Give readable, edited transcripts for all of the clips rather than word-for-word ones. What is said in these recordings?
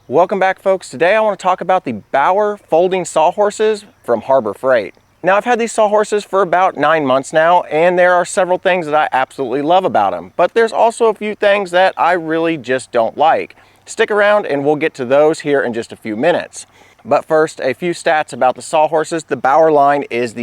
Welcome back, folks. Today I want to talk about the Bauer folding sawhorses from Harbor Freight. Now, I've had these sawhorses for about 9 months now, and there are several things that I absolutely love about them, but there's also a few things that I really just don't like. Stick around and we'll get to those here in just a few minutes. But first, a few stats about the sawhorses. The Bauer line is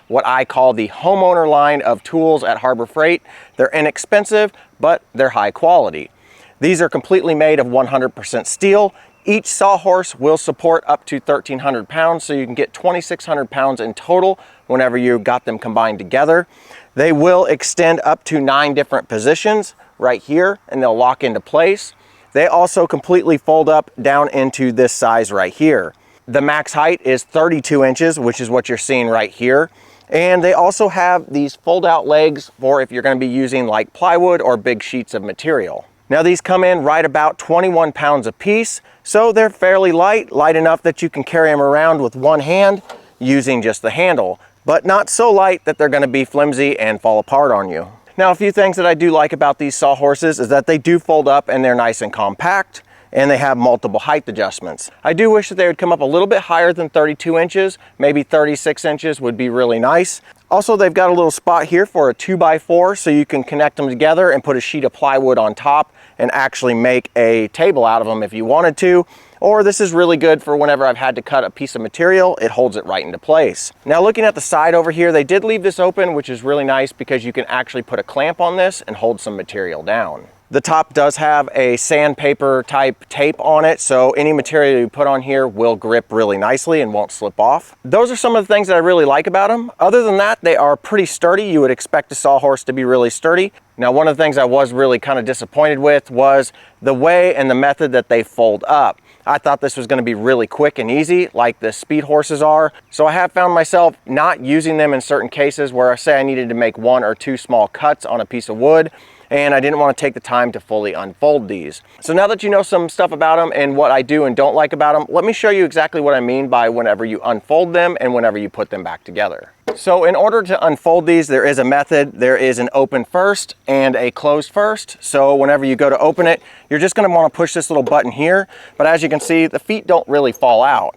what I call the homeowner line of tools at Harbor Freight. They're inexpensive, but they're high quality. These are completely made of 100% steel. Each sawhorse will support up to 1,300 pounds, so you can get 2,600 pounds in total whenever you got them combined together. They will extend up to 9 different positions right here, and they'll lock into place. They also completely fold up down into this size right here. The max height is 32 inches, which is what you're seeing right here. And they also have these fold-out legs for if you're going to be using like plywood or big sheets of material. Now, these come in right about 21 pounds a piece, so they're fairly light enough that you can carry them around with one hand using just the handle, but not so light that they're going to be flimsy and fall apart on you. Now, a few things that I do like about these sawhorses is that they do fold up and they're nice and compact, and they have multiple height adjustments. I do wish that they would come up a little bit higher than 32 inches, maybe 36 inches would be really nice. Also, they've got a little spot here for a 2x4, so you can connect them together and put a sheet of plywood on top and actually make a table out of them if you wanted to. Or this is really good for whenever I've had to cut a piece of material, it holds it right into place. Now, looking at the side over here, they did leave this open, which is really nice because you can actually put a clamp on this and hold some material down. The top does have a sandpaper type tape on it, so any material you put on here will grip really nicely and won't slip off. Those are some of the things that I really like about them. Other than that, they are pretty sturdy. You would expect a sawhorse to be really sturdy. Now, one of the things I was really kind of disappointed with was the way and the method that they fold up. I thought this was going to be really quick and easy like the speed horses are. So I have found myself not using them in certain cases where I say I needed to make 1 or 2 small cuts on a piece of wood, and I didn't want to take the time to fully unfold these. So now that you know some stuff about them and what I do and don't like about them, let me show you exactly what I mean by whenever you unfold them and whenever you put them back together. So in order to unfold these, there is a method. There is an open first and a closed first. So whenever you go to open it, you're just going to want to push this little button here. But as you can see, the feet don't really fall out.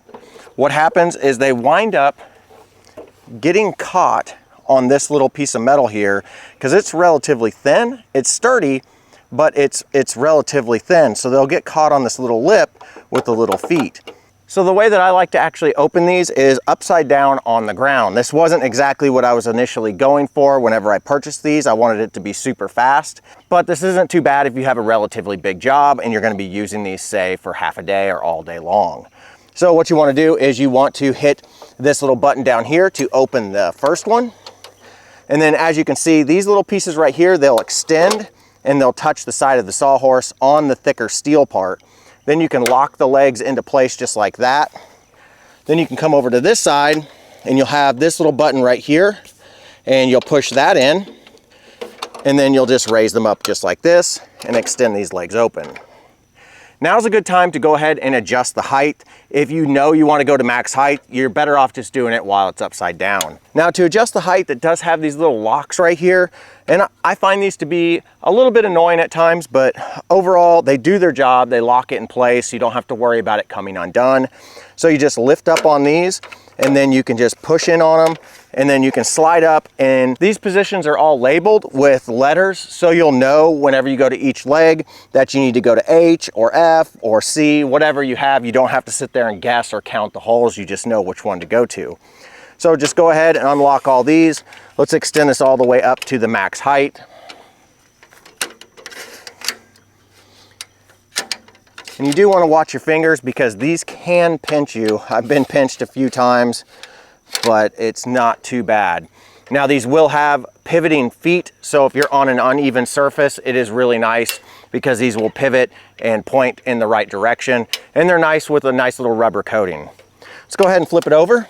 What happens is they wind up getting caught on this little piece of metal here because it's relatively thin. It's sturdy, but it's relatively thin. So they'll get caught on this little lip with the little feet. So the way that I like to actually open these is upside down on the ground. This wasn't exactly what I was initially going for whenever I purchased these. I wanted it to be super fast, but this isn't too bad if you have a relatively big job and you're going to be using these, say, for half a day or all day long. So what you want to do is you want to hit this little button down here to open the first one. And then as you can see, these little pieces right here, they'll extend and they'll touch the side of the sawhorse on the thicker steel part. Then you can lock the legs into place just like that. Then you can come over to this side and you'll have this little button right here, and you'll push that in, and then you'll just raise them up just like this and extend these legs open. Now's a good time to go ahead and adjust the height. If you know you want to go to max height, you're better off just doing it while it's upside down. Now, to adjust the height, it does have these little locks right here, and I find these to be a little bit annoying at times, but overall they do their job. They lock it in place, so you don't have to worry about it coming undone. So you just lift up on these, and then you can just push in on them, and then you can slide up, and these positions are all labeled with letters, so you'll know whenever you go to each leg that you need to go to H or F or C, whatever you have. You don't have to sit there and guess or count the holes. You just know which one to go to. So just go ahead and unlock all these. Let's extend this all the way up to the max height. And you do want to watch your fingers because these can pinch you. I've been pinched a few times, but it's not too bad. Now, these will have pivoting feet, so if you're on an uneven surface, it is really nice because these will pivot and point in the right direction, and they're nice with a nice little rubber coating. Let's go ahead and flip it over.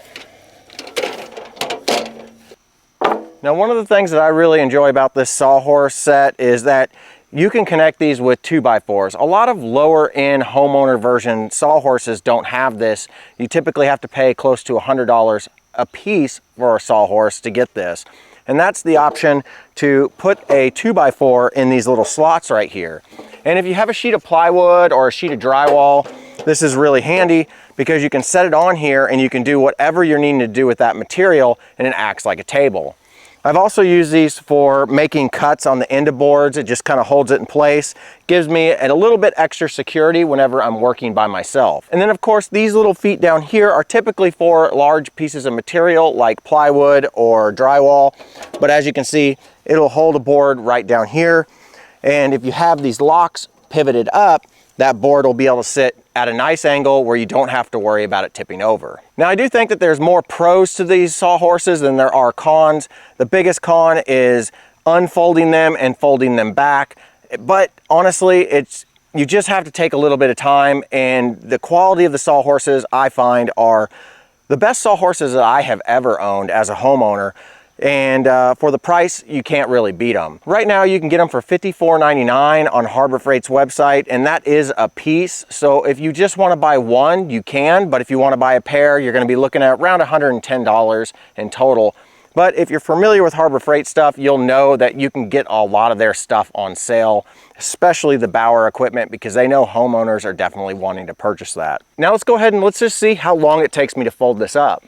Now, one of the things that I really enjoy about this sawhorse set is that you can connect these with 2x4s. A lot of lower end homeowner version sawhorses don't have this. You typically have to pay close to $100 a piece for a sawhorse to get this. And that's the option to put a 2x4 in these little slots right here. And if you have a sheet of plywood or a sheet of drywall, This is really handy because you can set it on here and you can do whatever you're needing to do with that material, and it acts like a table. I've also used these for making cuts on the end of boards. It just kind of holds it in place, gives me a little bit extra security whenever I'm working by myself. And then of course, these little feet down here are typically for large pieces of material like plywood or drywall. But as you can see, it'll hold a board right down here. And if you have these locks pivoted up, that board will be able to sit at a nice angle where you don't have to worry about it tipping over. Now, I do think that there's more pros to these Sawhorses than there are cons. The biggest con is unfolding them and folding them back. But honestly, you just have to take a little bit of time, and the quality of the Sawhorses I find are the best Sawhorses that I have ever owned as a homeowner. And for the price, you can't really beat them. Right now, you can get them for $54.99 on Harbor Freight's website, and that is a piece. So if you just want to buy one, you can, but if you want to buy a pair, you're going to be looking at around $110 in total. But if you're familiar with Harbor Freight stuff, you'll know that you can get a lot of their stuff on sale, especially the Bauer equipment, because they know homeowners are definitely wanting to purchase that. Now let's go ahead and let's just see how long it takes me to fold this up.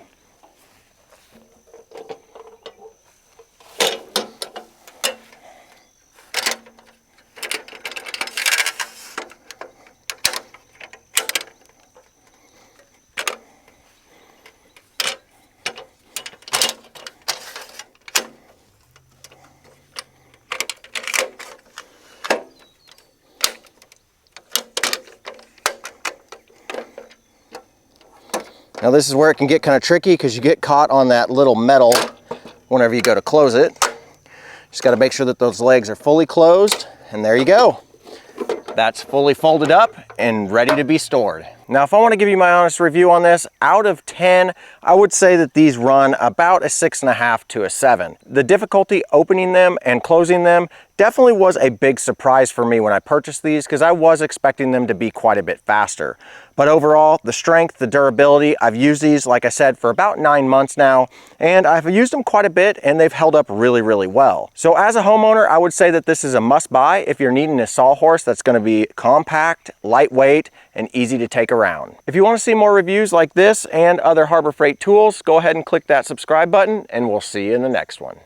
Now this is where it can get kind of tricky because you get caught on that little metal whenever you go to close it. Just got to make sure that those legs are fully closed, and there you go. That's fully folded up and ready to be stored. Now, if I want to give you my honest review on this, out of 10, I would say that these run about a 6.5 to a 7. The difficulty opening them and closing them definitely was a big surprise for me when I purchased these, because I was expecting them to be quite a bit faster. But overall, the strength, the durability, I've used these, like I said, for about 9 months now, and I've used them quite a bit, and they've held up really, really well. So as a homeowner, I would say that this is a must-buy if you're needing a Sawhorse that's going to be compact, lightweight, and easy to take around. If you want to see more reviews like this and other Harbor Freight tools, go ahead and click that subscribe button, and we'll see you in the next one.